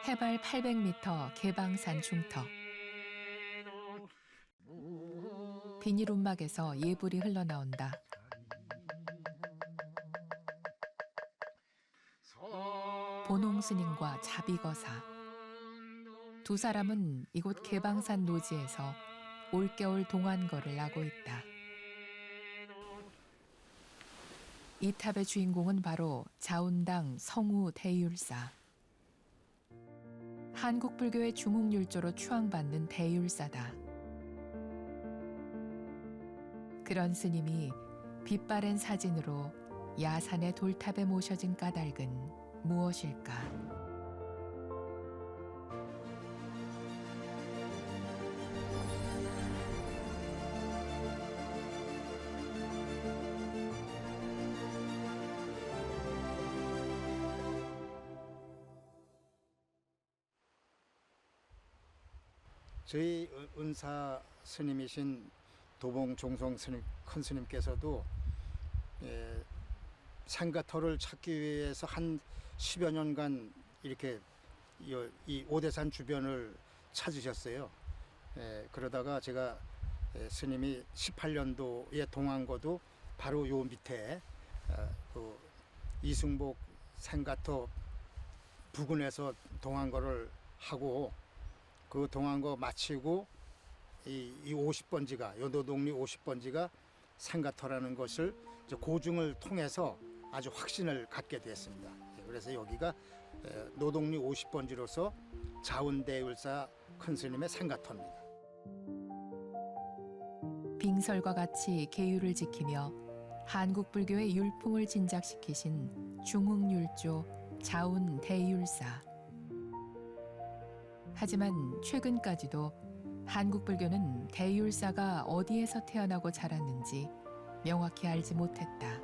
해발 800m 개방산 중턱. 비닐 움막에서 예불이 흘러나온다. 보농 스님과 자비거사. 두 사람은 이곳 개방산 노지에서 올겨울 동안거를 하고 있다. 이 탑의 주인공은 바로 자운당 성우 대율사. 한국 불교의 중흥율조로 추앙받는 대율사다. 그런 스님이 빛바랜 사진으로 야산의 돌탑에 모셔진 까닭은 무엇일까? 저희 은사 스님이신 도봉 종성 스님, 큰 스님께서도 생가터를 찾기 위해서 한 10여 년간 이렇게 이 오대산 주변을 찾으셨어요. 그러다가 제가 스님이 18년도에 동안거도 바로 요 밑에 그 이승복 생가터 부근에서 동안거를 하고 그 동안거 마치고 이 50번지가 요노동리 50번지가 생가터라는 것을 고증을 통해서 아주 확신을 갖게 됐습니다. 그래서 여기가 노동리 50번지로서 자운대율사 큰 스님의 생가터입니다. 빙설과 같이 계율을 지키며 한국 불교의 율풍을 진작시키신 중흥율조 자운대율사. 하지만 최근까지도 한국 불교는 대율사가 어디에서 태어나고 자랐는지 명확히 알지 못했다.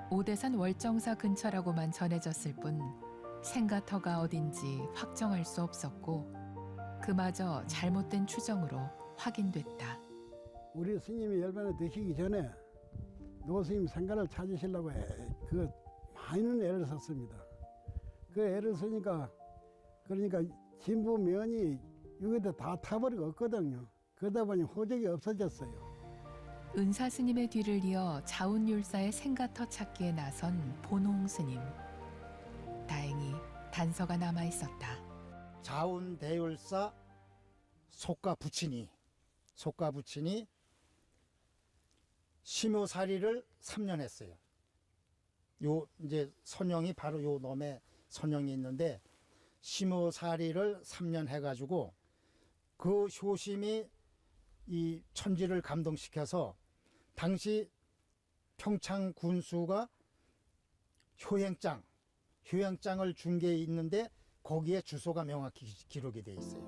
오대산 월정사 근처라고만 전해졌을 뿐 생가터가 어딘지 확정할 수 없었고 그마저 잘못된 추정으로 확인됐다. 우리 스님이 열반에 드시기 전에 노스님 생가를 찾으시려고 그 많은 애를 썼습니다. 그 애를 쓰니까 그러니까 진부 면이 여기다 다 타버리거든요. 그러다 보니 호적이 없어졌어요. 은사 스님의 뒤를 이어 자운율사의 생가터 찾기에 나선 보농 스님. 다행히 단서가 남아 있었다. 자운대율사 속가 부친이 심효사리를 3년 했어요. 요 이제 선영이 바로 요 놈에 선영이 있는데 심효사리를 3년 해가지고 그 효심이 이 천지를 감동시켜서 당시 평창 군수가 효행장을 준 게 있는데 거기에 주소가 명확히 기록이 돼 있어요.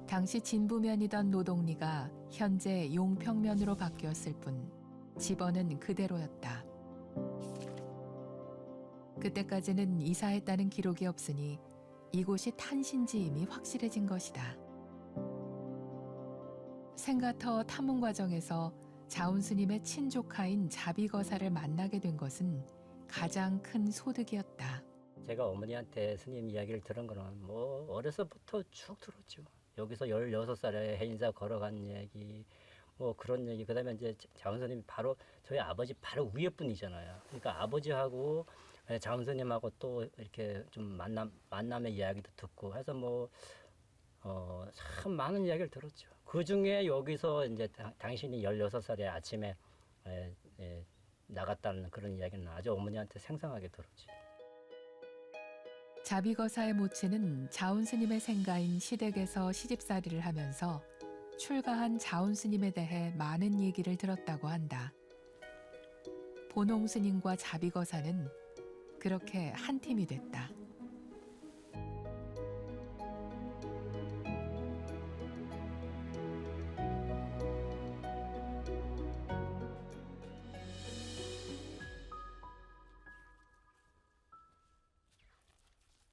당시 진부면이던 노동리가 현재 용평면으로 바뀌었을 뿐 집원은 그대로였다. 그때까지는 이사했다는 기록이 없으니 이곳이 탄신지임이 확실해진 것이다. 생가터 탐문 과정에서 자운 스님의 친조카인 자비거사를 만나게 된 것은 가장 큰 소득이었다. 제가 어머니한테 스님 이야기를 들은 거는 뭐 어려서부터 쭉 들었죠. 여기서 16살에 해인사 걸어간 얘기, 뭐 그런 얘기. 그다음에 이제 자운 스님이 바로 저희 아버지 바로 위에 분이잖아요. 그러니까 아버지하고 자운 스님하고 또 이렇게 좀 만남의 이야기도 듣고 해서 뭐 참 많은 이야기를 들었죠. 그 중에 여기서 이제 당신이 16살에 아침에 나갔다는 그런 이야기는 아주 어머니한테 생생하게 들었지. 자비거사의 모친은 자운 스님의 생가인 시댁에서 시집살이를 하면서 출가한 자운 스님에 대해 많은 얘기를 들었다고 한다. 보농 스님과 자비거사는 그렇게 한 팀이 됐다.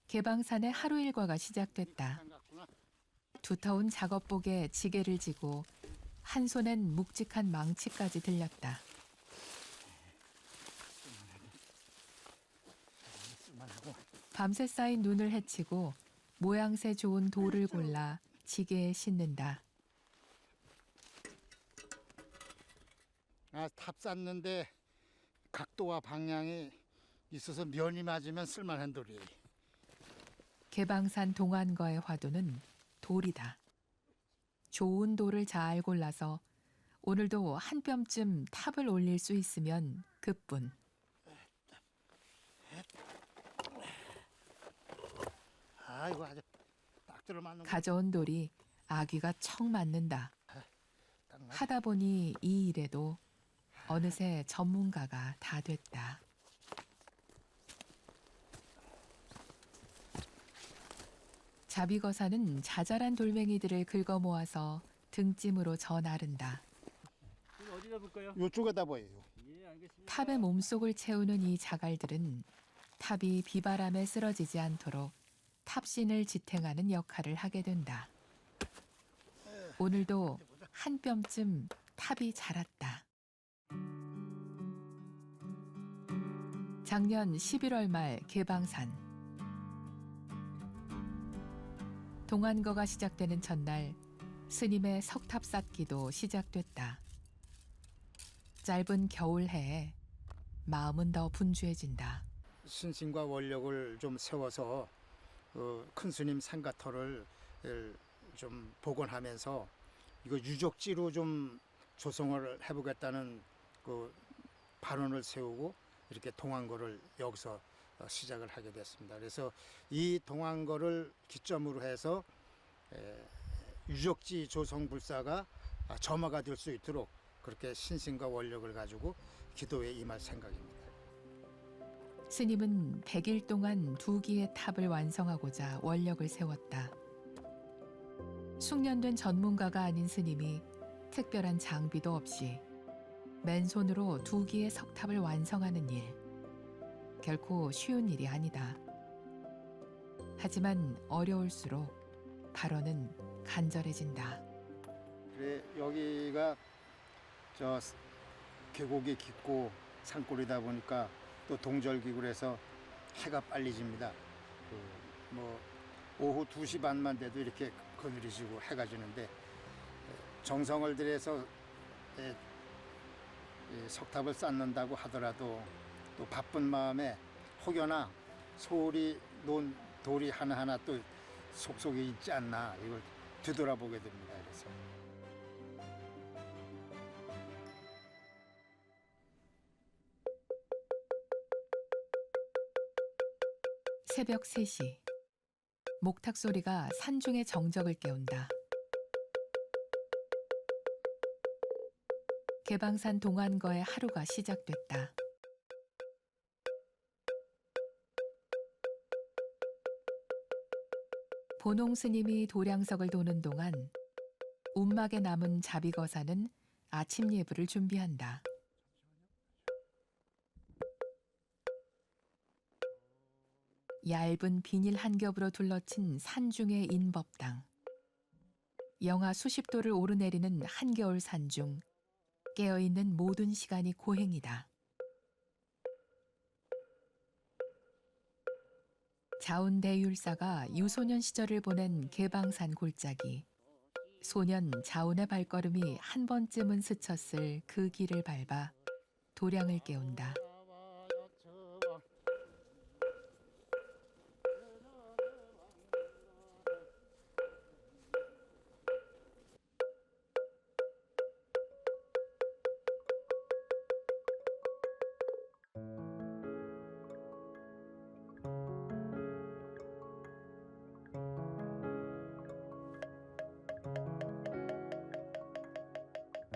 개방산의 하루 일과가 시작됐다. 두터운 작업복에 지게를 지고 한 손엔 묵직한 망치까지 들렸다. 밤새 쌓인 눈을 헤치고 모양새 좋은 돌을 골라 지게에 싣는다. 탑 쌓는데 각도와 방향이 있어서 면이 맞으면 쓸만한 돌이에요. 개방산 동안거의 화두는 돌이다. 좋은 돌을 잘 골라서 오늘도 한 뼘쯤 탑을 올릴 수 있으면 그뿐. 이거 아주 딱 들어맞는 거. 가져온 돌이 아귀가 척 맞는다. 딱 맞- 하다 보니 이 일에도 어느새 전문가가 다 됐다. 자비거사는 자잘한 돌멩이들을 긁어 모아서 등짐으로 져 나른다. 어디다 볼까요? 요쪽에다 보여요. 예, 알겠습니다. 탑의 몸속을 채우는 이 자갈들은 탑이 비바람에 쓰러지지 않도록 탑신을 지탱하는 역할을 하게 된다. 오늘도 한 뼘쯤 탑이 자랐다. 작년 11월 말 개방산. 동안거가 시작되는 첫날 스님의 석탑 쌓기도 시작됐다. 짧은 겨울해에 마음은 더 분주해진다. 신신과 원력을 좀 세워서 큰 스님 상가터를 좀 복원하면서 이거 유적지로 좀 조성을 해보겠다는 그 발언을 세우고 이렇게 동안거를 여기서 시작을 하게 됐습니다. 그래서 이 동안거를 기점으로 해서 유적지 조성 불사가 점화가 될 수 있도록 그렇게 신신과 원력을 가지고 기도에 임할 생각입니다. 스님은 100일 동안 2기의 탑을 완성하고자 원력을 세웠다. 숙련된 전문가가 아닌 스님이 특별한 장비도 없이 맨손으로 2기의 석탑을 완성하는 일. 결코 쉬운 일이 아니다. 하지만 어려울수록 발언은 간절해진다. 그래, 여기가 저 계곡이 깊고 산골이다 보니까 또 동절기구라서 해가 빨리 집니다. 뭐 오후 2시 반만 돼도 이렇게 그늘이지고 해가 지는데 정성을 들여서 석탑을 쌓는다고 하더라도 또 바쁜 마음에 혹여나 소홀히 놓은 돌이 하나하나 또 속속에 있지 않나 이걸 뒤돌아보게 됩니다. 그래서 새벽 3시. 목탁 소리가 산중의 정적을 깨운다. 개방산 동안거의 하루가 시작됐다. 보농 스님이 도량석을 도는 동안 움막에 남은 자비거사는 아침 예불을 준비한다. 얇은 비닐 한 겹으로 둘러친 산중의 인법당. 영하 수십 도를 오르내리는 한겨울 산중. 깨어있는 모든 시간이 고행이다. 자운대율사가 유소년 시절을 보낸 개방산 골짜기. 소년 자운의 발걸음이 한 번쯤은 스쳤을 그 길을 밟아 도량을 깨운다.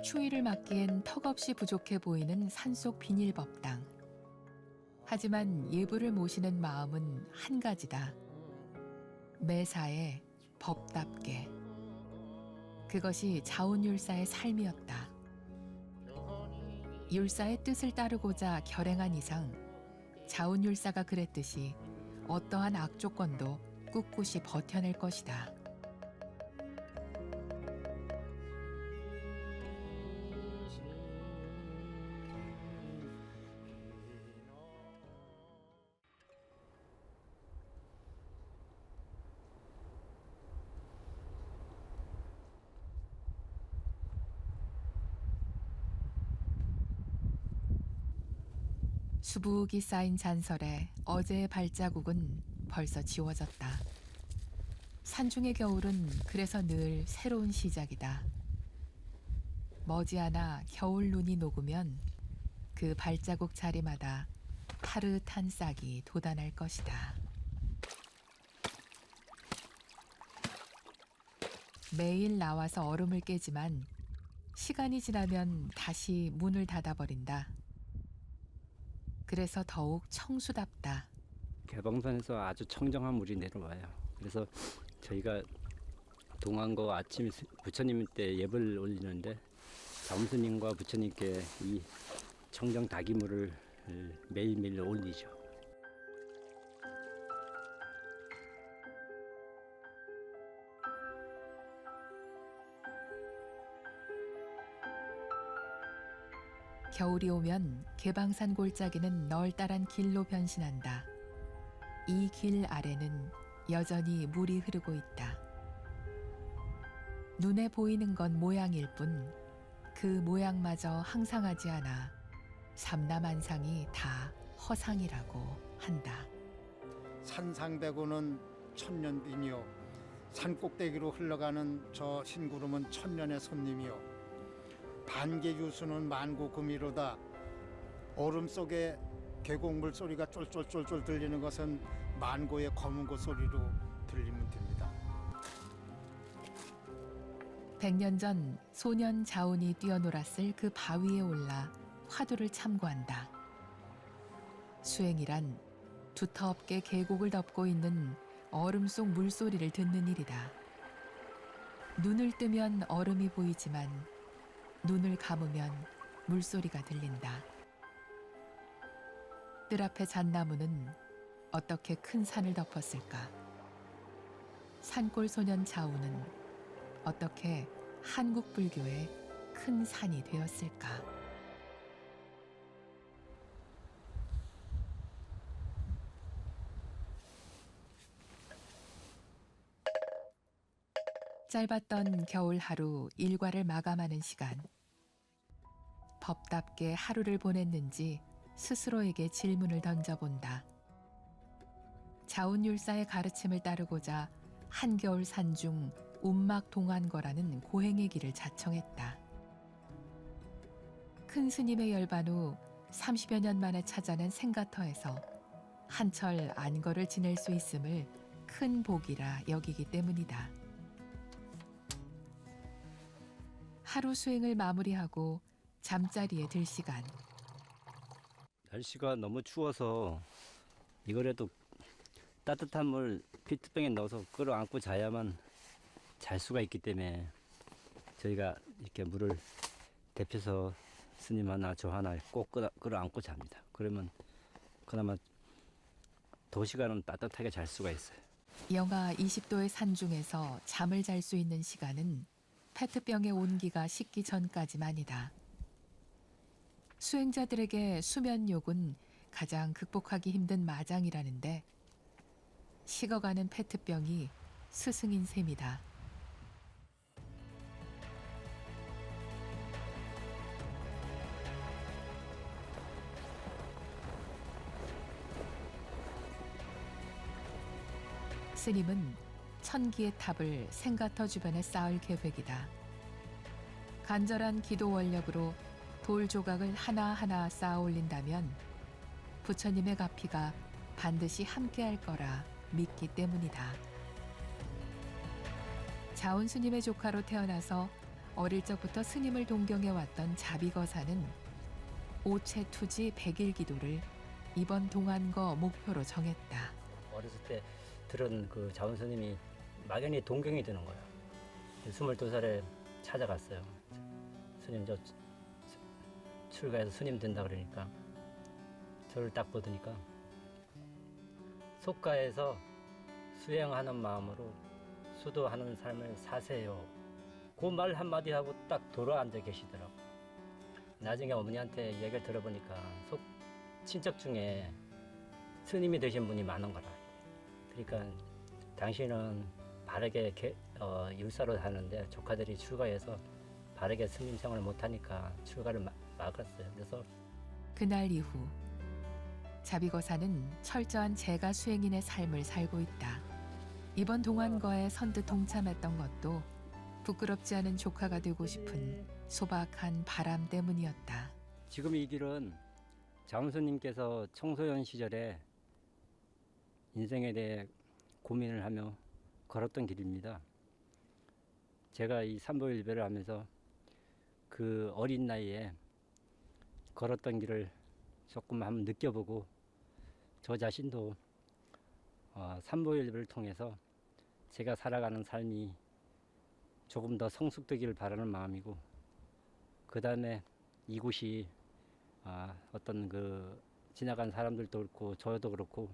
추위를 막기엔 턱없이 부족해 보이는 산속 비닐법당. 하지만 예불을 모시는 마음은 한 가지다. 매사에 법답게. 그것이 자운율사의 삶이었다. 율사의 뜻을 따르고자 결행한 이상 자운율사가 그랬듯이 어떠한 악조건도 꿋꿋이 버텨낼 것이다. 수북이 쌓인 잔설에 어제의 발자국은 벌써 지워졌다. 산중의 겨울은 그래서 늘 새로운 시작이다. 머지않아 겨울 눈이 녹으면 그 발자국 자리마다 파릇한 싹이 돋아날 것이다. 매일 나와서 얼음을 깨지만 시간이 지나면 다시 문을 닫아버린다. 그래서 더욱 청수답다. 개방선에서 아주 청정한 물이 내려와요. 그래서 저희가 동안거 아침 부처님 때 예불 올리는데 자문스님과 부처님께 이 청정 다기물을 매일매일 올리죠. 겨울이 오면 개방산 골짜기는 널따란 길로 변신한다. 이 길 아래는 여전히 물이 흐르고 있다. 눈에 보이는 건 모양일 뿐 그 모양마저 항상하지 않아 삼라만상이 다 허상이라고 한다. 산상배구는 천년빈이요 산꼭대기로 흘러가는 저 신구름은 천년의 손님이요 반개유수는 만고금이로다. 얼음 속에 계곡물 소리가 쫄쫄쫄쫄 들리는 것은 만고의 검은고 소리로 들리면 됩니다. 100년 전 소년 자운이 뛰어놀았을 그 바위에 올라 화두를 참고한다. 수행이란 두텁게 계곡을 덮고 있는 얼음 속 물소리를 듣는 일이다. 눈을 뜨면 얼음이 보이지만 눈을 감으면 물소리가 들린다. 뜰 앞의 잣나무는 어떻게 큰 산을 덮었을까? 산골 소년 자우는 어떻게 한국 불교의 큰 산이 되었을까? 짧았던 겨울 하루 일과를 마감하는 시간. 법답게 하루를 보냈는지 스스로에게 질문을 던져본다. 자운율사의 가르침을 따르고자 한겨울 산중 운막 동안거라는 고행의 길을 자청했다. 큰 스님의 열반 후 30여 년 만에 찾아낸 생가터에서 한철 안거를 지낼 수 있음을 큰 복이라 여기기 때문이다. 하루 수행을 마무리하고 잠자리에 들 시간. 날씨가 너무 추워서 이거라도 따뜻한 물 피트병에 넣어서 끌어안고 자야만 잘 수가 있기 때문에 저희가 이렇게 물을 데펴서 스님 하나 저 하나 꼭 끌어안고 잡니다. 그러면 그나마 도시가는 따뜻하게 잘 수가 있어요. 영하 20도의 산중에서 잠을 잘 수 있는 시간은 페트병의 온기가 식기 전까지만이다. 수행자들에게 수면욕은 가장 극복하기 힘든 마장이라는데 식어가는 페트병이 스승인 셈이다. 스님은 천기의 탑을 생가터 주변에 쌓을 계획이다. 간절한 기도 원력으로 돌 조각을 하나하나 쌓아 올린다면 부처님의 가피가 반드시 함께할 거라 믿기 때문이다. 자운 스님의 조카로 태어나서 어릴 적부터 스님을 동경해왔던 자비거사는 오체투지 100일 기도를 이번 동안거 목표로 정했다. 어렸을 때 들은 그 자원 스님이 막연히 동경이 되는 거예요. 22살에 찾아갔어요. 스님 저 출가해서 스님 된다 그러니까 저를 딱 보더니까 속가에서 수행하는 마음으로 수도하는 삶을 사세요. 그 말 한마디 하고 딱 돌아앉아 계시더라고. 나중에 어머니한테 얘기를 들어보니까 속 친척 중에 스님이 되신 분이 많은 거라. 그러니까 당신은 바르게 율사로 사는데 조카들이 출가해서 바르게 스님 생활을 못하니까 출가를 막았어요. 그래서 그날 이후 자비거사는 철저한 제가 수행인의 삶을 살고 있다. 이번 동안거에 선뜻 동참했던 것도 부끄럽지 않은 조카가 되고 싶은 소박한 바람 때문이었다. 지금 이 길은 자운스님께서 청소년 시절에 인생에 대해 고민을 하며 걸었던 길입니다. 제가 이 삼보일배를 하면서 그 어린 나이에 걸었던 길을 조금 한번 느껴보고 저 자신도 삼보일배를 통해서 제가 살아가는 삶이 조금 더 성숙되기를 바라는 마음이고, 그 다음에 이곳이 어떤 그 지나간 사람들도 그렇고 저도 그렇고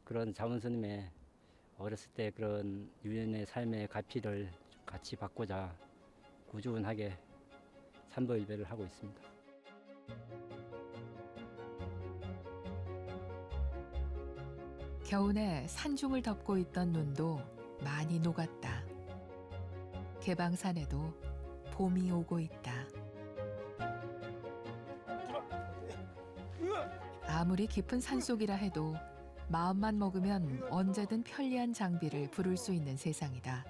그런 자문스님의 어렸을 때 그런 유년의 삶의 가피를 같이 받고자 꾸준하게 삼보일배를 하고 있습니다. 겨우내 산중을 덮고 있던 눈도 많이 녹았다. 개방산에도 봄이 오고 있다. 아무리 깊은 산속이라 해도 마음만 먹으면 언제든 편리한 장비를 부를 수 있는 세상이다.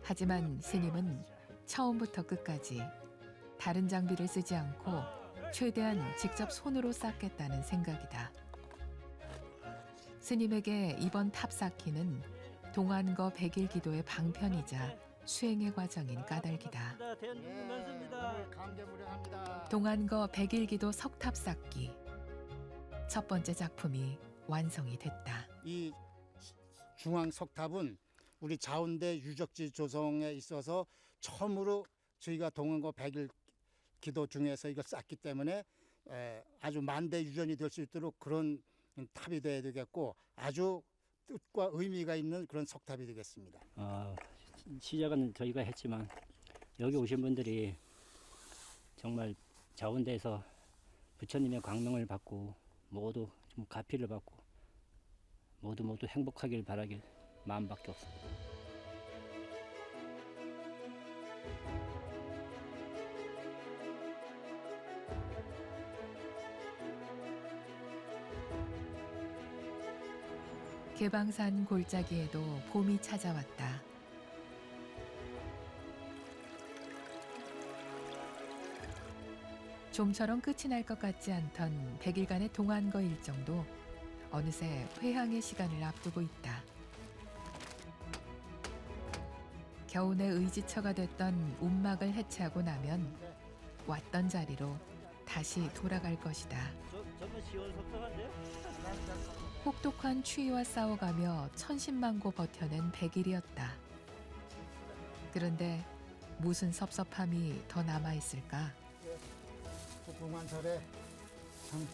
하지만 스님은 처음부터 끝까지 다른 장비를 쓰지 않고 최대한 직접 손으로 쌓겠다는 생각이다. 스님에게 이번 탑쌓기는 동안거 100일 기도의 방편이자 수행의 과정인 까닭이다. 동안거 100일 기도 석탑 쌓기. 첫 번째 작품이 완성이 됐다. 이 중앙 석탑은 우리 자운대 유적지 조성에 있어서 처음으로 저희가 동안거 100일 기도 중에서 이걸 쌓기 때문에 아주 만대 유전이 될 수 있도록 그런 탑이 돼야 되겠고, 아주 뜻과 의미가 있는 그런 석탑이 되겠습니다. 시작은 저희가 했지만 여기 오신 분들이 정말 자운대에서 부처님의 광명을 받고 모두 좀 가피를 받고 모두 행복하길 바라길 마음밖에 없습니다. 개방산 골짜기에도 봄이 찾아왔다. 좀처럼 끝이 날 것 같지 않던 100일간의 동안거 일정도 어느새 회항의 시간을 앞두고 있다. 겨우내 의지처가 됐던 움막을 해체하고 나면 왔던 자리로 다시 돌아갈 것이다. 저는 시원섭섭한데요? 혹독한 추위와 싸워가며 천신만고 버텨낸 100일이었다. 그런데 무슨 섭섭함이 더 남아있을까? 동안설에 참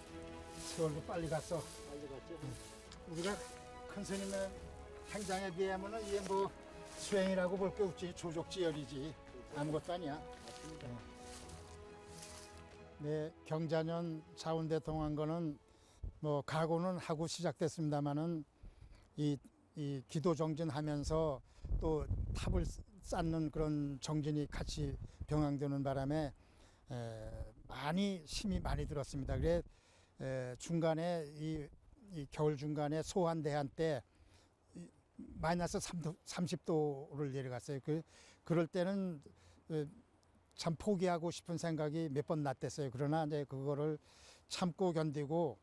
세월도 빨리 갔어. 빨리 갔죠? 우리가 큰 스님의 행장에 비하면 이게 뭐 수행이라고 볼 게 없지. 조족지열이지. 아무것도 아니야. 네, 경자년 자운대 동안거는 뭐 각오는 하고 시작됐습니다마는 이 기도 정진하면서 또 탑을 쌓는 그런 정진이 같이 병행되는 바람에 많이 힘이 많이 들었습니다. 그래 중간에 이 겨울 중간에 소환대한 때 마이너스 30도를 내려갔어요. 그럴 때는 참 포기하고 싶은 생각이 몇 번 났댔어요. 그러나 이제 그거를 참고 견디고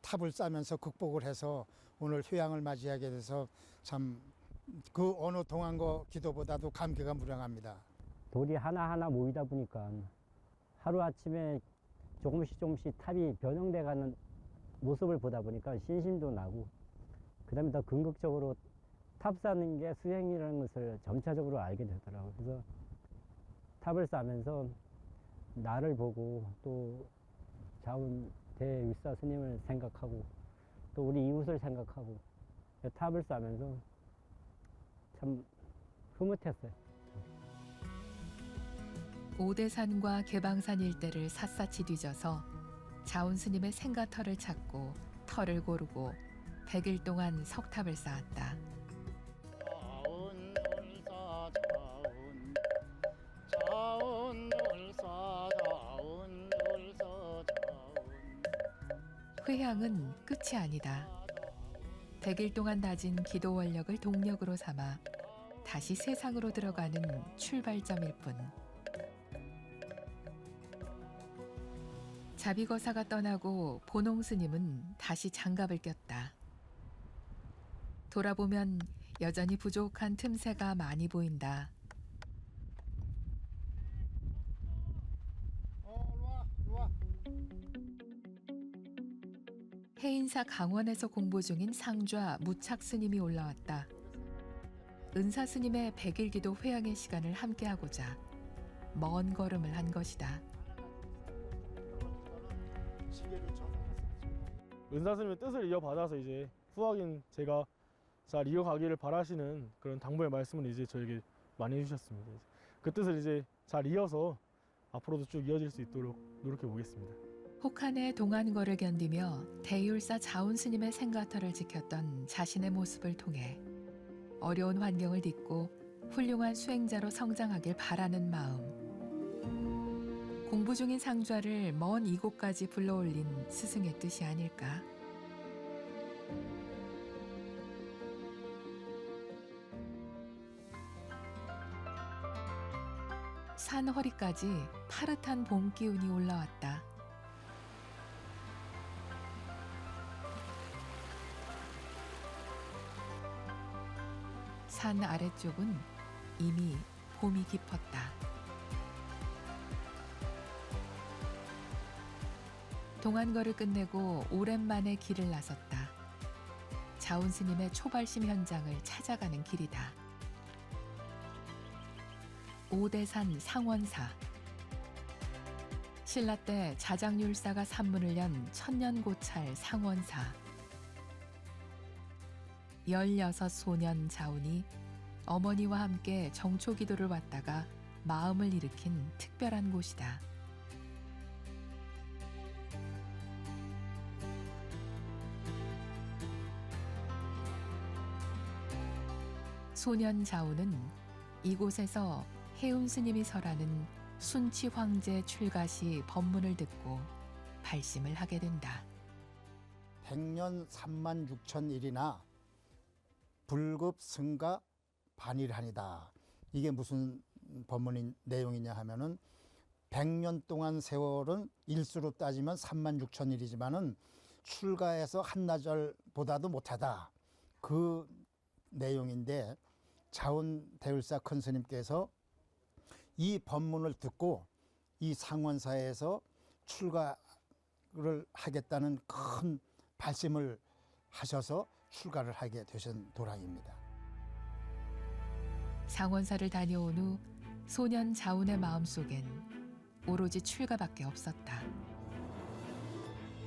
탑을 쌓으면서 극복을 해서 오늘 휴양을 맞이하게 돼서 참 그 어느 동안거 기도보다도 감개가 무량합니다. 돌이 하나하나 모이다 보니까 하루아침에 조금씩 탑이 변형돼가는 모습을 보다 보니까 신심도 나고, 그 다음에 더 궁극적으로 탑 쌓는 게 수행이라는 것을 점차적으로 알게 되더라고요. 그래서 탑을 쌓으면서 나를 보고 또 자운대 율사 스님을 생각하고 또 우리 이웃을 생각하고 탑을 쌓으면서 참 흐뭇했어요. 오대산과 개방산 일대를 샅샅이 뒤져서 자운 스님의 생가터를 찾고 터를 고르고 100일 동안 석탑을 쌓았다. 회향은 끝이 아니다. 100일 동안 다진 기도 원력을 동력으로 삼아 다시 세상으로 들어가는 출발점일 뿐. 자비거사가 떠나고 보농 스님은 다시 장갑을 꼈다. 돌아보면 여전히 부족한 틈새가 많이 보인다. 일로와. 해인사 강원에서 공부 중인 상좌 무착 스님이 올라왔다. 은사 스님의 100일 기도 회향의 시간을 함께하고자 먼 걸음을 한 것이다. 은사 스님의 뜻을 이어받아서 이제 후학인 제가 잘 이어가기를 바라시는 그런 당부의 말씀을 이제 저에게 많이 해주셨습니다. 그 뜻을 이제 잘 이어서 앞으로도 쭉 이어질 수 있도록 노력해 보겠습니다. 혹한의 동안거를 견디며 대율사 자운 스님의 생가터를 지켰던 자신의 모습을 통해 어려운 환경을 딛고 훌륭한 수행자로 성장하길 바라는 마음. 공부 중인 상좌를 먼 이곳까지 불러올린 스승의 뜻이 아닐까. 산 허리까지 파릇한 봄 기운이 올라왔다. 산 아래쪽은 이미 봄이 깊었다. 동안거를 끝내고 오랜만에 길을 나섰다. 자운 스님의 초발심 현장을 찾아가는 길이다. 오대산 상원사. 신라 때 자장율사가 산문을 연 천년고찰 상원사. 16소년 자운이 어머니와 함께 정초기도를 왔다가 마음을 일으킨 특별한 곳이다. 소년 자운은 이곳에서 해운 스님이 설하는 순치 황제 출가시 법문을 듣고 발심을 하게 된다. 100년 3만 6천 일이나 불급 승가 반일하니다. 이게 무슨 법문인 내용이냐 하면은 100년 동안 세월은 일수로 따지면 3만 6천 일이지만은 출가해서 한나절보다도 못하다. 그 내용인데 자운 대율사 큰 스님께서 이 법문을 듣고 이 상원사에서 출가를 하겠다는 큰 발심을 하셔서 출가를 하게 되신 도량입니다. 상원사를 다녀온 후 소년 자운의 마음속엔 오로지 출가밖에 없었다.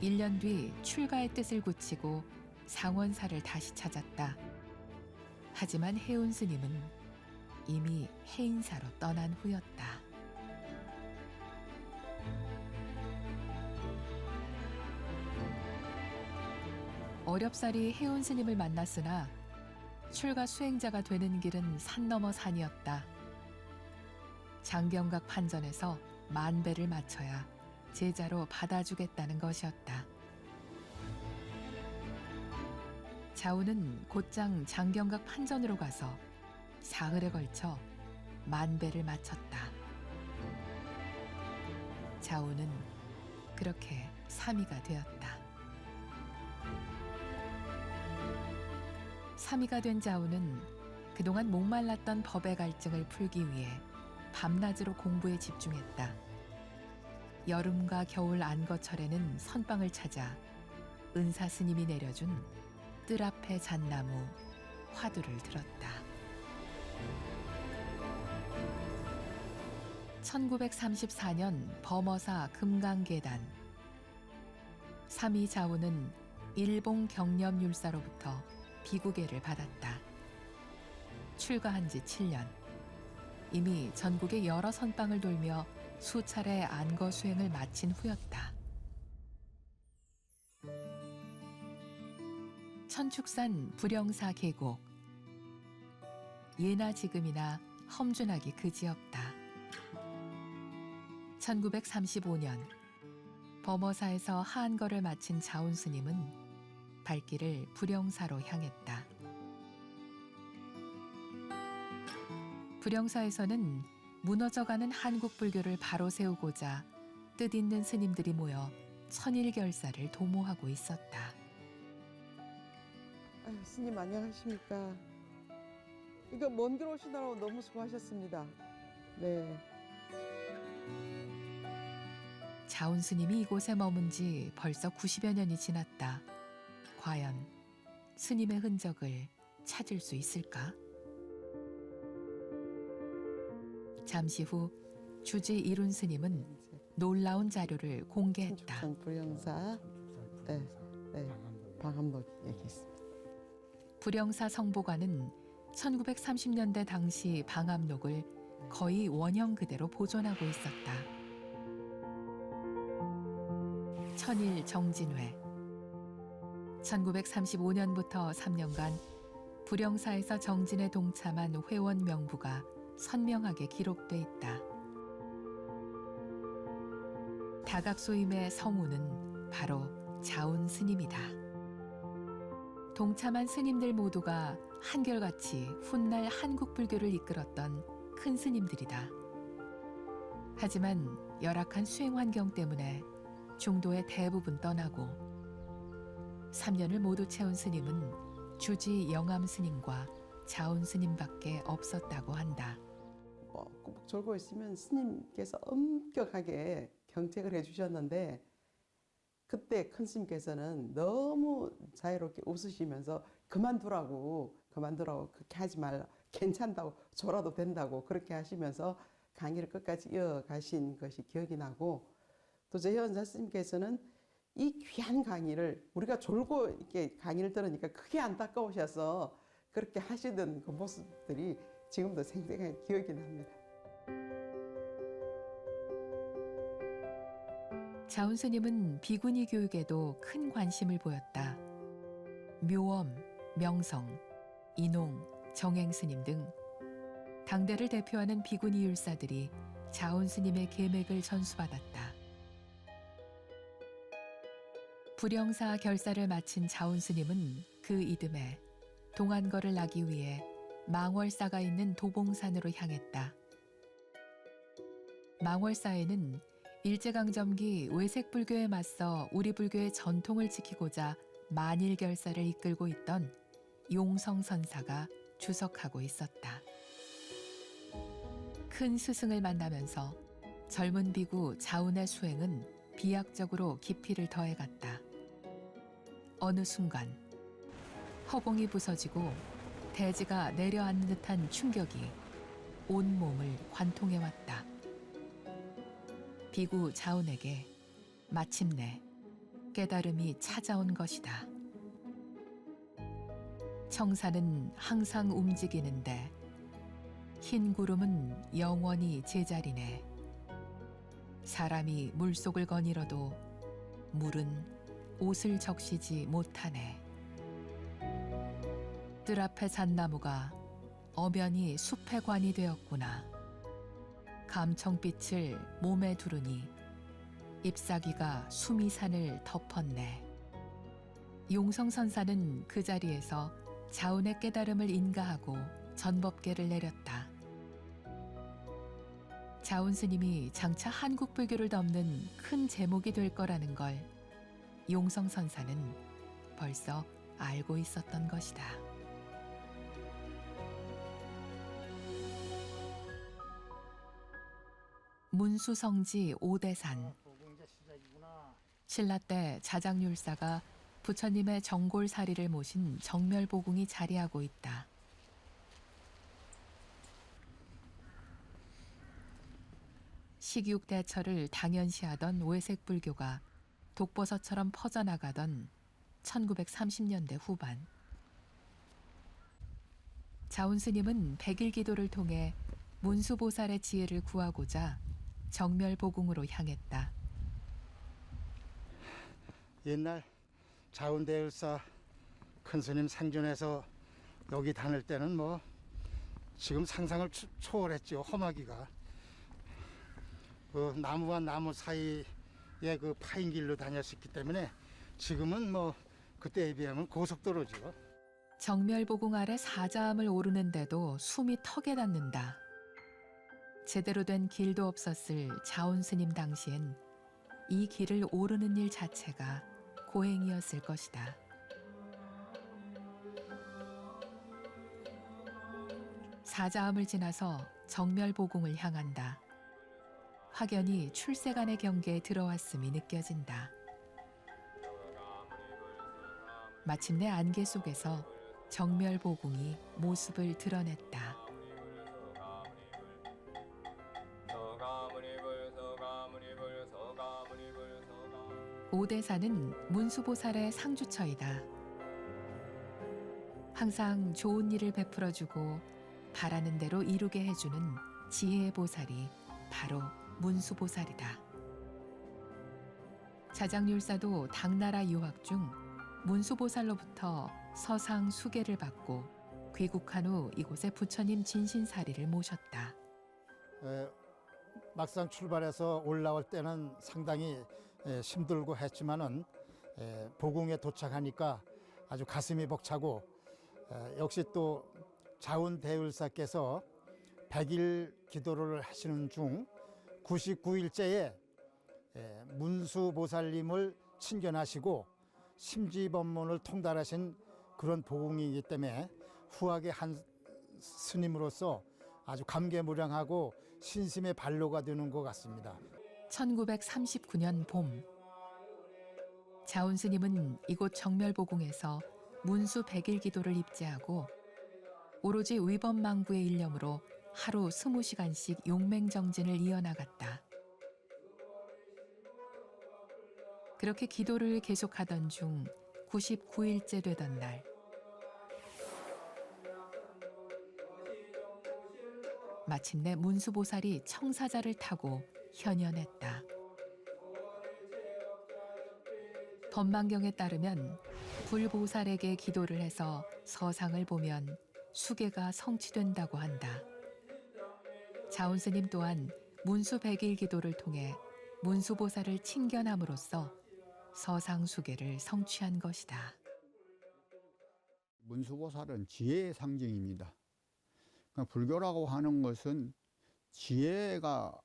1년 뒤 출가의 뜻을 굳히고 상원사를 다시 찾았다. 하지만 해운 스님은 이미 해인사로 떠난 후였다. 어렵사리 해운 스님을 만났으나 출가 수행자가 되는 길은 산 너머 산이었다. 장경각 판전에서 만배를 맞춰야 제자로 받아주겠다는 것이었다. 자운은 곧장 장경각 판전으로 가서 사흘에 걸쳐 만배를 마쳤다. 자운은 그렇게 삼이가 되었다. 삼이가 된 자운은 그동안 목말랐던 법의 갈증을 풀기 위해 밤낮으로 공부에 집중했다. 여름과 겨울 안거철에는 선방을 찾아 은사 스님이 내려준 뜰 앞의 잣나무 화두를 들었다. 1934년 범어사 금강계단. 삼이 자운은 일본 경념율사로부터 비구계를 받았다. 출가한 지 7년. 이미 전국의 여러 선방을 돌며 수차례 안거 수행을 마친 후였다. 천축산 불영사 계곡. 예나 지금이나 험준하기 그지없다. 1935년 범어사에서 하한거를 마친 자운 스님은 발길을 불영사로 향했다. 불영사에서는 무너져가는 한국 불교를 바로 세우고자 뜻있는 스님들이 모여 천일결사를 도모하고 있었다. 아유, 스님 안녕하십니까. 이거 먼 길 오시느라고 너무 수고하셨습니다. 네. 자운 스님이 이곳에 머문 지 벌써 90여 년이 지났다. 과연 스님의 흔적을 찾을 수 있을까? 잠시 후 주지 이룬 스님은 놀라운 자료를 공개했다. 천축산 불영사 네, 방암록 얘기했습니다. 불영사 성보관은 1930년대 당시 방암록을 거의 원형 그대로 보존하고 있었다. 천일 정진회 1935년부터 3년간 불영사에서 정진에 동참한 회원 명부가 선명하게 기록돼 있다. 다각소임의 성우는 바로 자운 스님이다. 동참한 스님들 모두가 한결같이 훗날 한국 불교를 이끌었던 큰 스님들이다. 하지만 열악한 수행 환경 때문에 중도의 대부분 떠나고 3년을 모두 채운 스님은 주지 영암 스님과 자운 스님밖에 없었다고 한다. 꾸벅 졸고 있으면 스님께서 엄격하게 경책을 해주셨는데 그때 큰 스님께서는 너무 자유롭게 웃으시면서 그만두라고 그렇게 하지 말라, 괜찮다고, 졸아도 된다고 그렇게 하시면서 강의를 끝까지 이어가신 것이 기억이 나고, 또 제 현자 스님께서는 이 귀한 강의를 우리가 졸고 이렇게 강의를 들으니까 크게 안타까우셔서 그렇게 하시던 그 모습들이 지금도 생생하게 기억이 납니다. 자운 스님은 비구니 교육에도 큰 관심을 보였다. 묘엄, 명성, 인홍, 정행 스님 등 당대를 대표하는 비구니 율사들이 자운 스님의 계맥을 전수받았다. 불영사 결사를 마친 자운 스님은 그 이듬해 동안거를 나기 위해 망월사가 있는 도봉산으로 향했다. 망월사에는 일제강점기 외색불교에 맞서 우리 불교의 전통을 지키고자 만일결사를 이끌고 있던 용성선사가 주석하고 있었다. 큰 스승을 만나면서 젊은 비구 자운의 수행은 비약적으로 깊이를 더해갔다. 어느 순간 허공이 부서지고 대지가 내려앉는 듯한 충격이 온 몸을 관통해왔다. 비구 자운에게 마침내 깨달음이 찾아온 것이다. 청산은 항상 움직이는데 흰 구름은 영원히 제자리네. 사람이 물속을 거닐어도 물은 옷을 적시지 못하네. 뜰 앞의 잣나무가 엄연히 숲의 관이 되었구나. 감청빛을 몸에 두르니 잎사귀가 수미산을 덮었네. 용성선사는 그 자리에서 자운의 깨달음을 인가하고 전법계를 내렸다. 자운 스님이 장차 한국 불교를 덮는 큰 제목이 될 거라는 걸 용성선사는 벌써 알고 있었던 것이다. 문수성지 오대산. 신라 때 자장율사가 부처님의 정골사리를 모신 정멸보궁이 자리하고 있다. 식육대처를 당연시하던 외색불교가 독버섯처럼 퍼져나가던 1930년대 후반. 자운 스님은 백일기도를 통해 문수보살의 지혜를 구하고자 정멸보궁으로 향했다. 옛날 자운대율사 큰 스님 상존해서 여기 다닐 때는 뭐 지금 상상을 초월했죠. 험하기가 그 나무와 나무 사이 그 파인길로 다녔었기 때문에 지금은 뭐 그때에 비하면 고속도로죠. 정멸보궁 아래 사자암을 오르는데도 숨이 턱에 닿는다. 제대로 된 길도 없었을 자온스님 당시엔 이 길을 오르는 일 자체가 고행이었을 것이다. 사자암을 지나서 정멸보궁을 향한다. 확연히 출세간의 경계에 들어왔음이 느껴진다. 마침내 안개 속에서 정멸보궁이 모습을 드러냈다. 오대산은 문수보살의 상주처이다. 항상 좋은 일을 베풀어주고 바라는 대로 이루게 해주는 지혜의 보살이 바로 문수보살이다. 자장률사도 당나라 유학 중 문수보살로부터 서상 수계를 받고 귀국한 후 이곳에 부처님 진신사리를 모셨다. 막상 출발해서 올라올 때는 상당히 힘들고 했지만은 보궁에 도착하니까 아주 가슴이 벅차고 역시 또 자운대율사께서 100일 기도를 하시는 중 99일째에 문수보살님을 친견하시고 심지법문을 통달하신 그런 보궁이기 때문에 후하게 한 스님으로서 아주 감개무량하고 신심의 발로가 되는 것 같습니다. 1939년 봄, 자운스님은 이곳 정멸보궁에서 문수 100일 기도를 입제하고 오로지 위법망부의 일념으로 하루 20시간씩 용맹정진을 이어나갔다. 그렇게 기도를 계속하던 중 99일째 되던 날, 마침내 문수보살이 청사자를 타고 현현했다. 법망경에 따르면 불보살에게 기도를 해서 서상을 보면 수계가 성취된다고 한다. 자운스님 또한 문수 100일 기도를 통해 문수보살을 친견함으로써 서상수계를 성취한 것이다. 문수보살은 지혜의 상징입니다. 그러니까 불교라고 하는 것은 지혜가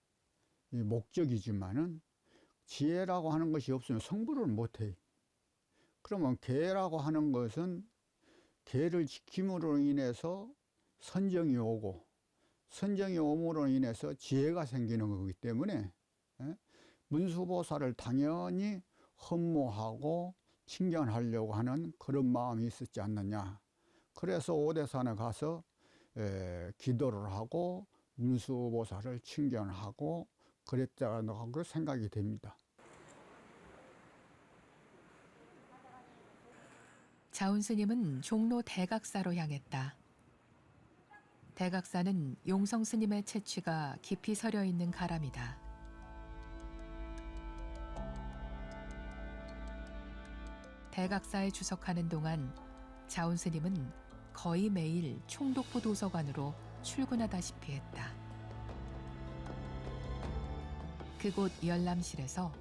목적이지만은 지혜라고 하는 것이 없으면 성불을 못해. 그러면 계라고 하는 것은 계를 지킴으로 인해서 선정이 오고 선정이 옴으로 인해서 지혜가 생기는 거기 때문에 문수보살을 당연히 헌모하고 친견하려고 하는 그런 마음이 있었지 않느냐. 그래서 오대산에 가서 기도를 하고 문수보살을 친견하고 그랬다고 생각이 됩니다. 자운스님은 종로 대각사로 향했다. 대각사는 용성스님의 채취가 깊이 서려 있는 가람이다. 대각사에 주석하는 동안 자운스님은 거의 매일 총독부 도서관으로 출근하다시피 했다. 그곳 열람실에서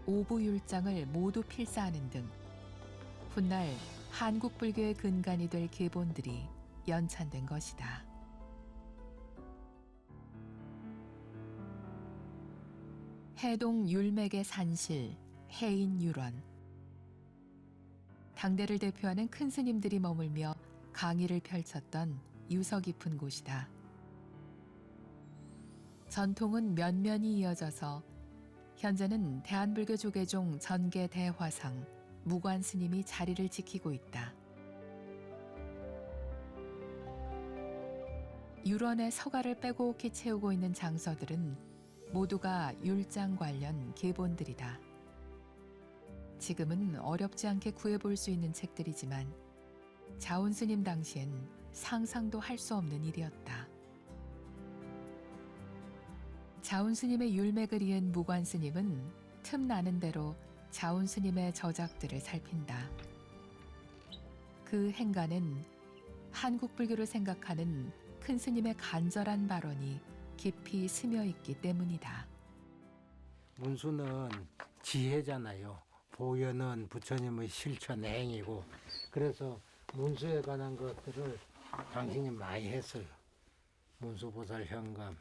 오부율장을 모두 필사하는 등 훗날 한국 불교의 근간이 될 계본들이 연찬된 것이다. 해동 율맥의 산실, 해인율원. 당대를 대표하는 큰 스님들이 머물며 강의를 펼쳤던 유서 깊은 곳이다. 전통은 면면이 이어져서 현재는 대한불교 조계종 전계 대화상 무관 스님이 자리를 지키고 있다. 율원의 서가를 빼곡히 채우고 있는 장서들은 모두가 율장 관련 계본들이다. 지금은 어렵지 않게 구해볼 수 있는 책들이지만 자운스님 당시엔 상상도 할 수 없는 일이었다. 자운스님의 율맥을 이은 무관스님은 틈나는 대로 자운스님의 저작들을 살핀다. 그 행간엔 한국 불교를 생각하는 큰 스님의 간절한 발언이 깊이 스며 있기 때문이다. 문수는 지혜잖아요. 보현은 부처님의 실천 행위고, 그래서 문수에 관한 것들을 당신이 많이 했어요. 문수보살 현감,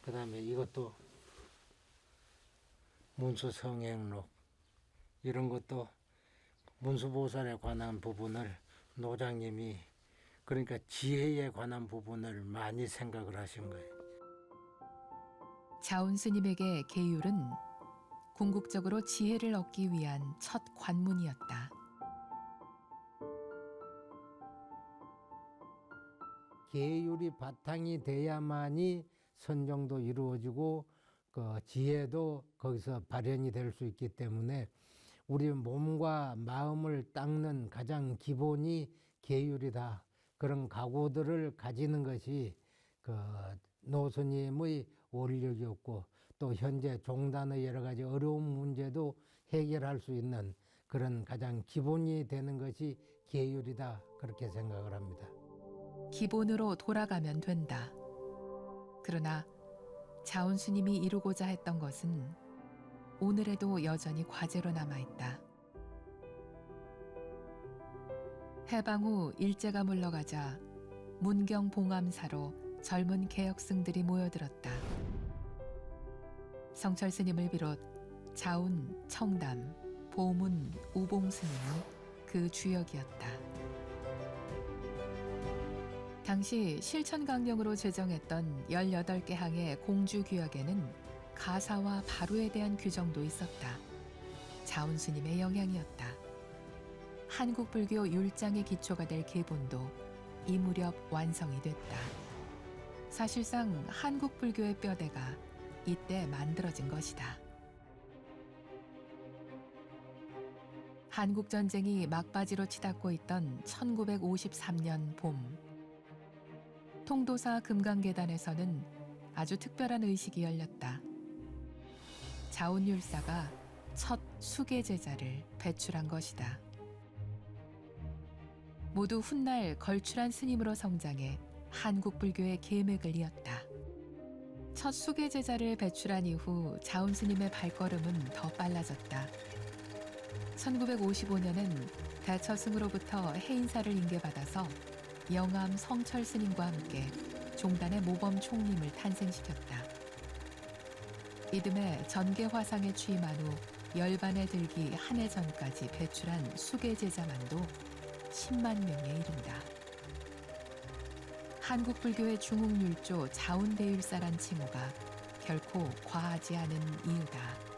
그 다음에 이것도 문수성행록, 이런 것도 문수보살에 관한 부분을 노장님이, 그러니까 지혜에 관한 부분을 많이 생각을 하신 거예요. 자운 스님에게 계율은 궁극적으로 지혜를 얻기 위한 첫 관문이었다. 계율이 바탕이 돼야만이 선정도 이루어지고 그 지혜도 거기서 발현이 될 수 있기 때문에 우리 몸과 마음을 닦는 가장 기본이 계율이다. 그런 각오들을 가지는 것이 그 노스님의 원력이었고, 또 현재 종단의 여러 가지 어려운 문제도 해결할 수 있는 그런 가장 기본이 되는 것이 계율이다. 그렇게 생각을 합니다. 기본으로 돌아가면 된다. 그러나 자운 스님이 이루고자 했던 것은 오늘에도 여전히 과제로 남아있다. 해방 후 일제가 물러가자 문경 봉암사로 젊은 개혁승들이 모여들었다. 성철 스님을 비롯 자운, 청담, 보문, 우봉 스님은 그 주역이었다. 당시 실천강령으로 제정했던 18개 항의 공주규약에는 가사와 바루에 대한 규정도 있었다. 자운 스님의 영향이었다. 한국 불교 율장의 기초가 될 계본도 이 무렵 완성이 됐다. 사실상 한국 불교의 뼈대가 이때 만들어진 것이다. 한국 전쟁이 막바지로 치닫고 있던 1953년 봄, 통도사 금강계단에서는 아주 특별한 의식이 열렸다. 자운율사가 첫 수계 제자를 배출한 것이다. 모두 훗날 걸출한 스님으로 성장해 한국 불교의 계맥을 이었다. 첫 수계 제자를 배출한 이후 자운 스님의 발걸음은 더 빨라졌다. 1955년엔 대처승으로부터 해인사를 인계받아서 영암 성철 스님과 함께 종단의 모범 총림을 탄생시켰다. 이듬해 전계 화상에 취임한 후 열반에 들기 한 해 전까지 배출한 수계 제자만도 10만 명에 이른다. 한국 불교의 중흥율조 자운대율사란 칭호가 결코 과하지 않은 이유다.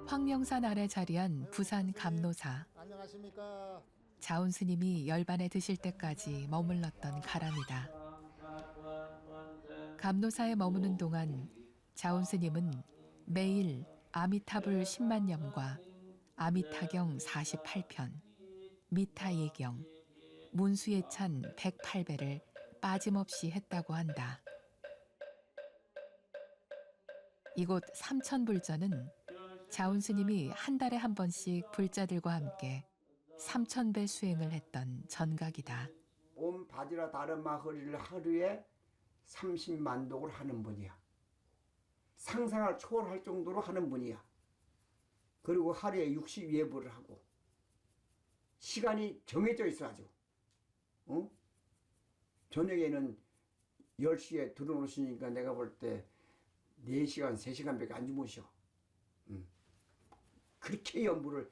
황명산 아래 자리한 부산 감노사. 안녕하십니까. 자운 스님이 열반에 드실 때까지 머물렀던 가람이다. 감노사에 머무는 동안 자운 스님은 매일 아미타불 10만 념과 아미타경 48편, 미타예경, 문수예찬 108배를 빠짐없이 했다고 한다. 이곳 삼천불전은 자운 스님이 한 달에 한 번씩 불자들과 함께 3000배 수행을 했던 전각이다. 온 바지라 다르마허리를 하루에 30만 독을 하는 분이야. 상상을 초월할 정도로 하는 분이야. 그리고 하루에 60예불을 하고 시간이 정해져 있어 아주. 어? 저녁에는 10시에 들어오시니까 내가 볼 때 4시간, 3시간밖에 안 주무셔. 그렇게 연부를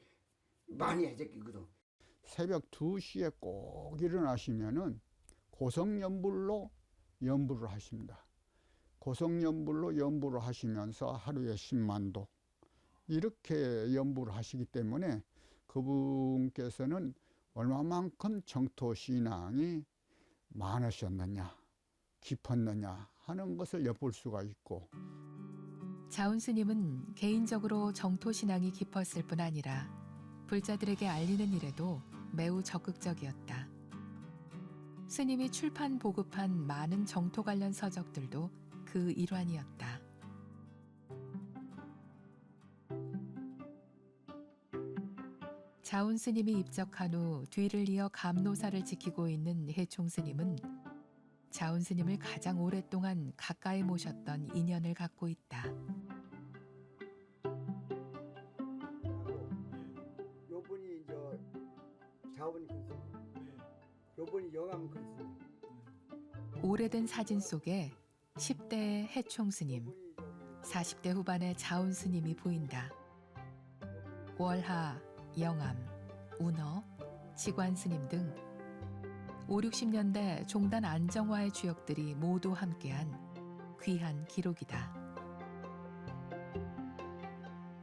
많이 해제끼거든. 새벽 2시에 꼭 일어나시면은 고성연불로 연부를 하십니다. 고성연불로 연부를 하시면서 하루에 10만도 이렇게 연부를 하시기 때문에 그분께서는 얼마만큼 정토신앙이 많으셨느냐, 깊었느냐 하는 것을 엿볼 수가 있고, 자운 스님은 개인적으로 정토신앙이 깊었을 뿐 아니라 불자들에게 알리는 일에도 매우 적극적이었다. 스님이 출판 보급한 많은 정토 관련 서적들도 그 일환이었다. 자운 스님이 입적한 후 뒤를 이어 감노사를 지키고 있는 해총 스님은 자운 스님을 가장 오랫동안 가까이 모셨던 인연을 갖고 있다. 요분이 저 자원 큰 스님, 요분이 영암 큰 스님. 오래된 사진 속에 10대의 해총 스님, 40대 후반의 자운 스님이 보인다. 월하, 영암, 운어, 지관 스님 등 5, 60년대 종단 안정화의 주역들이 모두 함께한 귀한 기록이다.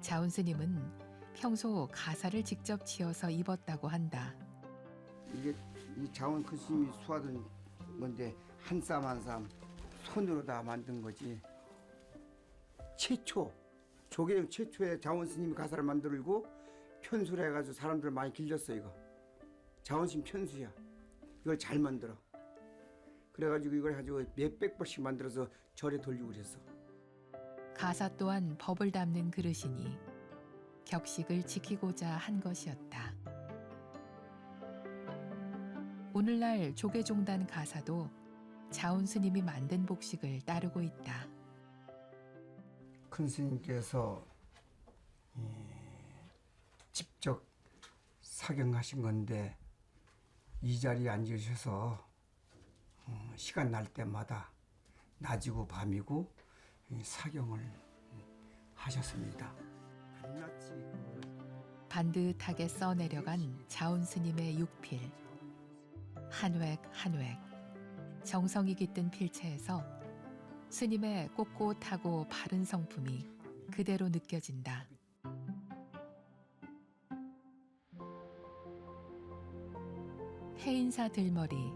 자운 스님은 평소 가사를 직접 지어서 입었다고 한다. 이게 이 자원 큰 스님이 수하던 건데 한 쌈 한 쌈 손으로 다 만든 거지. 최초 조계영 최초의 자원 스님이 가사를 만들고 편수를 해가지고 사람들 많이 길렀어. 이거 자원 스님 편수야. 이걸 잘 만들어. 그래가지고 이걸 가지고 몇백 벌씩 만들어서 절에 돌리고 그랬어. 가사 또한 법을 담는 그릇이니 격식을 지키고자 한 것이었다. 오늘날 조계종단 가사도 자운 스님이 만든 복식을 따르고 있다. 큰 스님께서 직접 사경하신 건데 이 자리에 앉으셔서 시간 날 때마다 낮이고 밤이고 사경을 하셨습니다. 한낱이 반듯하게 써내려간 자운 스님의 육필. 한 획 한 획 정성이 깃든 필체에서 스님의 꼿꼿하고 바른 성품이 그대로 느껴진다. 해인사 들머리,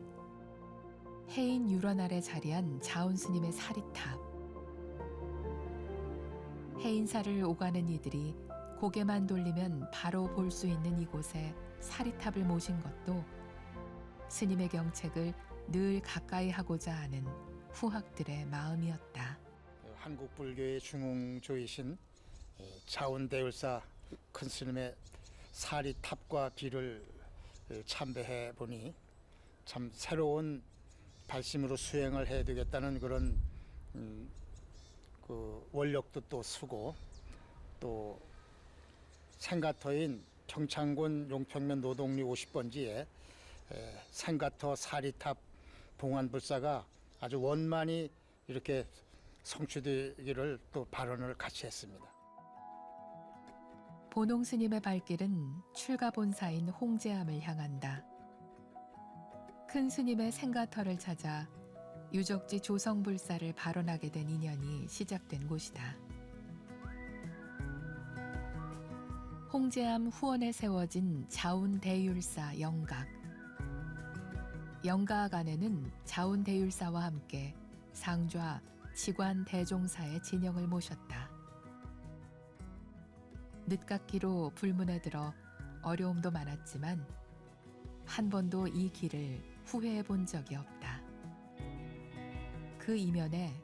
해인 유런 아래 자리한 자운 스님의 사리탑. 해인사를 오가는 이들이 고개만 돌리면 바로 볼 수 있는 이곳에 사리탑을 모신 것도 스님의 경책을 늘 가까이 하고자 하는 후학들의 마음이었다. 한국 불교의 중흥조이신 자운대율사 큰 스님의 사리탑과 비를 참배해 보니 참 새로운 발심으로 수행을 해야 되겠다는 그런 그 원력도 또 쓰고 또 생가터인 평창군 용평면 노동리 50번지에 생가터 사리탑 봉안불사가 아주 원만히 이렇게 성취되기를 또 발언을 같이 했습니다. 보농 스님의 발길은 출가 본사인 홍제암을 향한다. 큰 스님의 생가터를 찾아 유적지 조성불사를 발언하게 된 인연이 시작된 곳이다. 홍제암 후원에 세워진 자운대율사 영각. 영각 안에는 자운대율사와 함께 상좌, 지관 대종사의 진영을 모셨다. 늦깎이로 불문에 들어 어려움도 많았지만 한 번도 이 길을 후회해 본 적이 없다. 그 이면에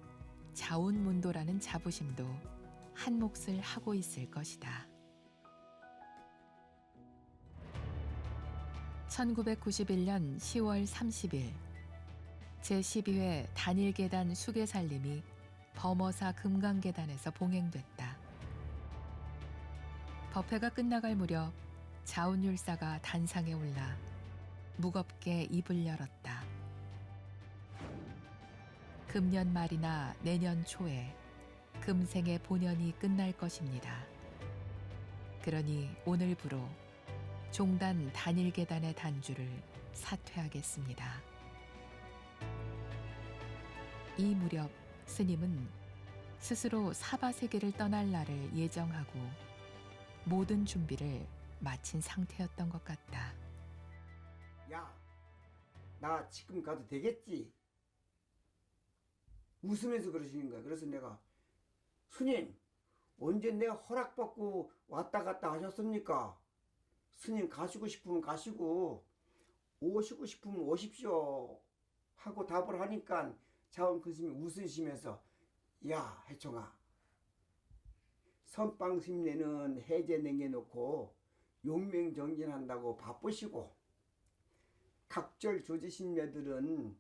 자운문도라는 자부심도 한 몫을 하고 있을 것이다. 1991년 10월 30일 제12회 단일계단 수계살림이 범어사 금강계단에서 봉행됐다. 법회가 끝나갈 무렵 자운율사가 단상에 올라 무겁게 입을 열었다. 금년 말이나 내년 초에 금생의 본연이 끝날 것입니다. 그러니 오늘부로 종단 단일계단의 단주를 사퇴하겠습니다. 이 무렵 스님은 스스로 사바세계를 떠날 날을 예정하고 모든 준비를 마친 상태였던 것 같다. 야, 나 지금 가도 되겠지? 웃으면서 그러시는 거야. 그래서 내가 스님, 언제 내가 허락받고 왔다 갔다 하셨습니까? 스님 가시고 싶으면 가시고 오시고 싶으면 오십시오 하고 답을 하니까 자원 큰 스님이 웃으시면서 야 해총아, 선빵 심내는 해제 냉겨놓고 용맹정진한다고 바쁘시고 각절 조지신녀들은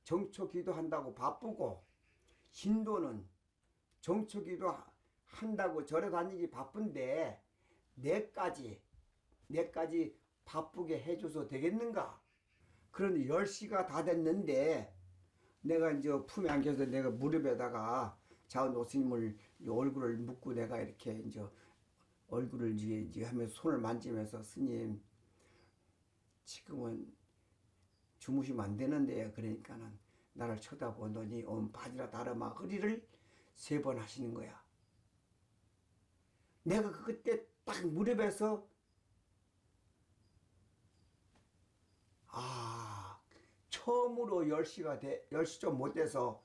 정초기도 한다고 바쁘고 신도는 정초기도 한다고 절에 다니기 바쁜데 내까지 바쁘게 해줘서 되겠는가? 그런데 10시가 다 됐는데 내가 이제 품에 안겨서 내가 무릎에다가 자은 노스님을 얼굴을 묻고 내가 이렇게 이제 얼굴을 이제 하면서 손을 만지면서 스님 지금은 주무시면 안 되는데 그러니까는 나를 쳐다보더니 바지라 다르마 허리를 3번 하시는 거야. 내가 그때 딱 무릎에서 처음으로 10시 좀 못 돼서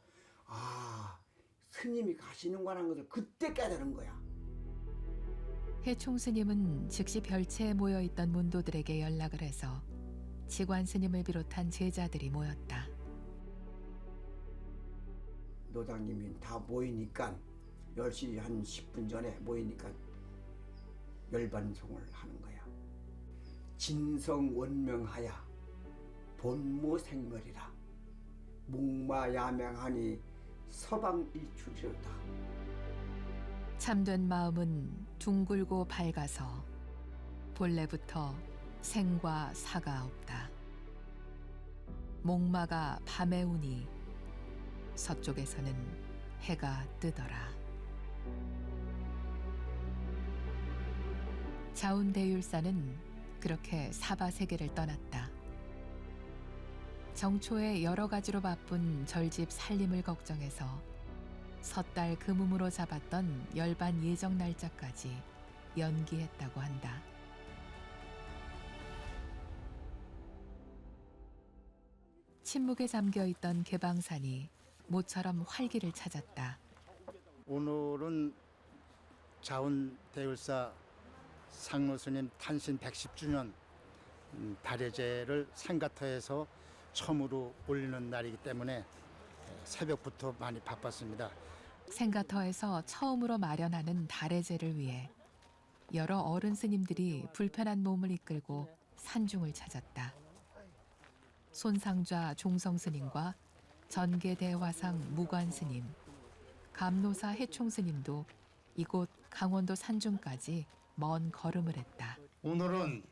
스님이 가시는구나 하는 것을 그때 깨달은 거야. 해총 스님은 즉시 별채에 모여있던 문도들에게 연락을 해서 지관 스님을 비롯한 제자들이 모였다. 노장님이 다 모이니까 10시 한 10분 전에 모이니까 열반송을 하는 거야. 진성원명하야 본무생멸이라 묵마야맹하니 서방일출이로다. 참된 마음은 둥글고 밝아서 본래부터 생과 사가 없다. 목마가 밤에 우니 서쪽에서는 해가 뜨더라. 자운대율사는 그렇게 사바세계를 떠났다. 정초에 여러 가지로 바쁜 절집 살림을 걱정해서 섣달 금음으로 잡았던 열반 예정 날짜까지 연기했다고 한다. 침묵에 잠겨있던 개방산이 모처럼 활기를 찾았다. 오늘은 자운대율사 상로스님 탄신 110주년 달해제를 생가터에서 처음으로 올리는 날이기 때문에 새벽부터 많이 바빴습니다. 생가터에서 처음으로 마련하는 달해제를 위해 여러 어른 스님들이 불편한 몸을 이끌고 산중을 찾았다. 손상좌 종성 스님과 전계대화상 무관 스님, 감노사 해총 스님도 이곳 강원도 산중까지 먼 걸음을 했다. 오늘은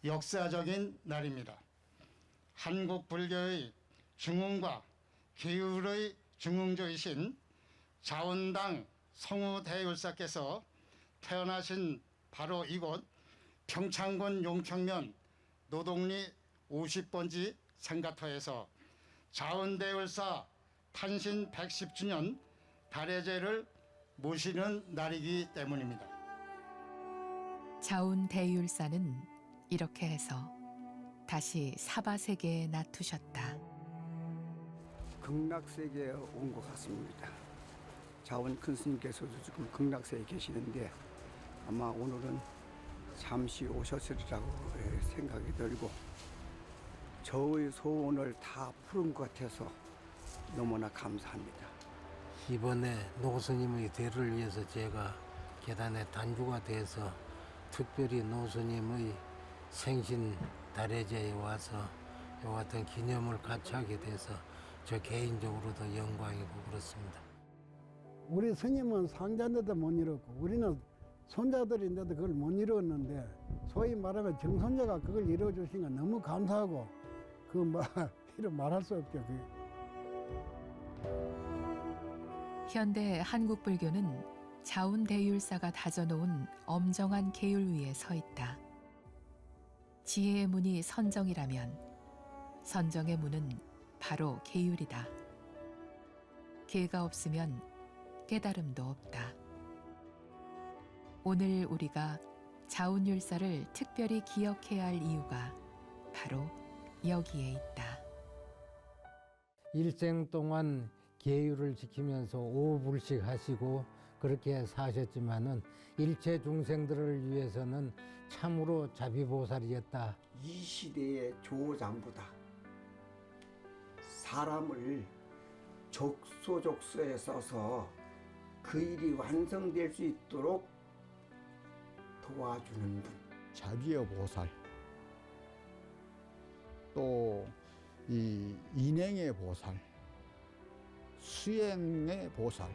역사적인 날입니다. 한국 불교의 중흥과 계율의 중흥조이신 자운당 성우대율사께서 태어나신 바로 이곳 평창군 용평면 노동리 50번지 생가터에서 자운대율사 탄신 110주년 달해제를 모시는 날이기 때문입니다. 자운대율사는 이렇게 해서 다시 사바세계에 나투셨다. 극락세계에 온 것 같습니다. 자원 큰 스님께서도 지금 극락세계에 계시는데 아마 오늘은 잠시 오셨으리라고 생각이 들고 저의 소원을 다 푸른 것 같아서 너무나 감사합니다. 이번에 노스님의 대를 위해서 제가 계단에 단주가 돼서 특별히 노스님의 생신 달해제에 와서 이와 같은 기념을 같이 하게 돼서 저 개인적으로도 영광이고 그렇습니다. 우리 스님은 상자인데도 못 이뤘고 우리는 손자들인데도 그걸 못 이뤘는데 소위 말하면 정손자가 그걸 이뤄주신 건 너무 감사하고 이런 말할 수 없죠. 현대 한국 불교는 자운대율사가 다져놓은 엄정한 계율 위에 서 있다. 지혜의 문이 선정이라면 선정의 문은 바로 계율이다. 계가 없으면 깨달음도 없다. 오늘 우리가 자운율사를 특별히 기억해야 할 이유가 바로 여기에 있다. 일생 동안 계율을 지키면서 오불식 하시고 그렇게 사셨지만은 일체 중생들을 위해서는 참으로 자비보살이었다. 이 시대의 조장부다. 사람을 족소족소에 써서 그 일이 완성될 수 있도록 도와주는 분. 자비의 보살. 또 이 인행의 보살, 수행의 보살,